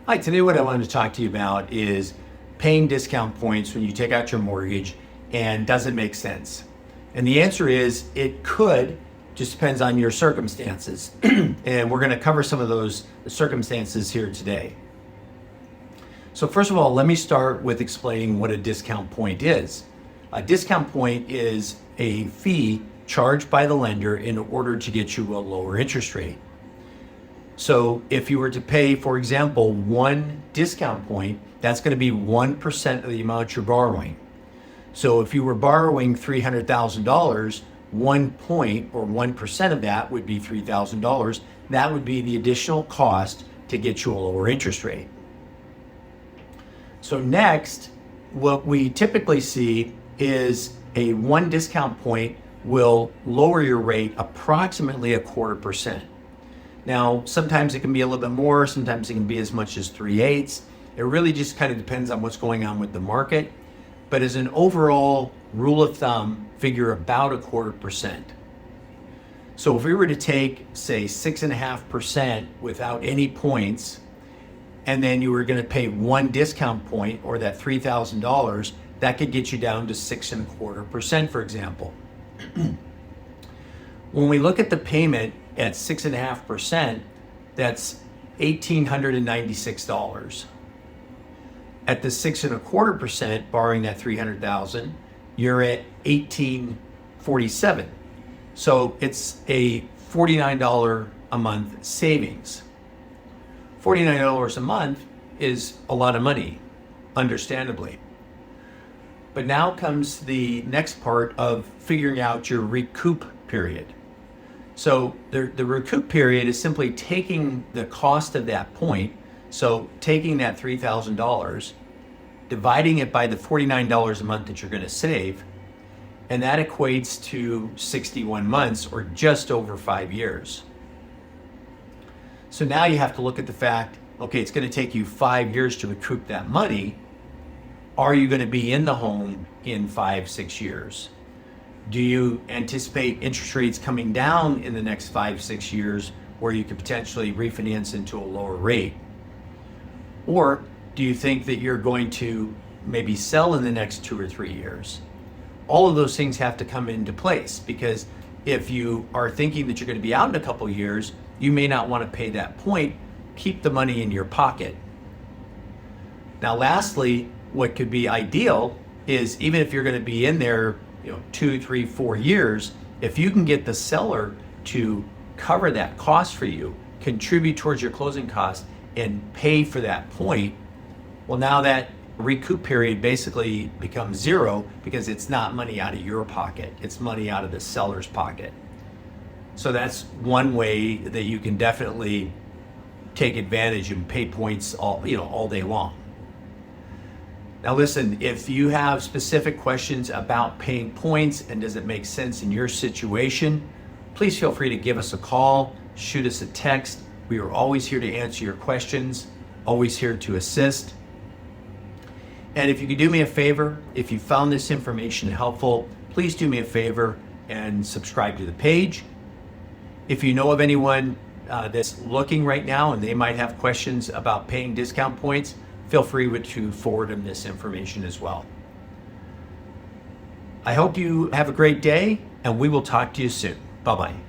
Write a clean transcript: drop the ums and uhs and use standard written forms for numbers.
Hi, today what I wanted to talk to you about is paying discount points when you take out your mortgage, and does it make sense? And the answer is it could, just depends on your circumstances. And we're going to cover some of those circumstances here today. So first of all, let me start with explaining what a discount point is. A discount point is a fee charged by the lender in order to get you a lower interest rate. So if you were to pay, for example, one discount point, that's going to be 1% of the amount you're borrowing. So if you were borrowing $300,000, 1 point or 1% of that would be $3,000. That would be the additional cost to get you a lower interest rate. So next, what we typically see is a one discount point will lower your rate approximately 1/4%. Now, sometimes it can be a little bit more, sometimes it can be as much as 3/8. It really just kind of depends on what's going on with the market. But as an overall rule of thumb, figure about 1/4%. So if we were to take, say, 6.5% without any points, and then you were going to pay one discount point, or that $3,000, that could get you down to 6.25%, for example. When we look at the payment at 6.5%, that's $1,896. At the 6.25%, borrowing that $300,000, you're at $1,847. So it's a $49 a month savings. $49 a month is a lot of money, understandably. But now comes the next part of figuring out your recoup period. So the recoup period is simply taking the cost of that point, so taking that $3,000, dividing it by the $49 a month that you're going to save, and that equates to 61 months, or just over 5 years. So now you have to look at the fact, okay, it's going to take you 5 years to recoup that money. Are you going to be in the home in 5-6 years? Do you anticipate interest rates coming down in the next 5-6 years, where you could potentially refinance into a lower rate? Or do you think that you're going to maybe sell in the next 2 or 3 years? All of those things have to come into place, because if you are thinking that you're going to be out in a couple of years, you may not want to pay that point. Keep the money in your pocket. Now, lastly, what could be ideal is, even if you're going to be in there 2, 3, 4 years, if you can get the seller to cover that cost for you, contribute towards your closing costs, and pay for that point, well, now that recoup period basically becomes zero, because it's not money out of your pocket, it's money out of the seller's pocket. So that's one way that you can definitely take advantage and pay points all day long. Now listen, if you have specific questions about paying points and does it make sense in your situation, please feel free to give us a call, shoot us a text. We are always here to answer your questions, always here to assist. And if you could do me a favor, if you found this information helpful, please do me a favor and subscribe to the page. If you know of anyone that's looking right now and they might have questions about paying discount points, feel free to forward them this information as well. I hope you have a great day, and we will talk to you soon. Bye-bye.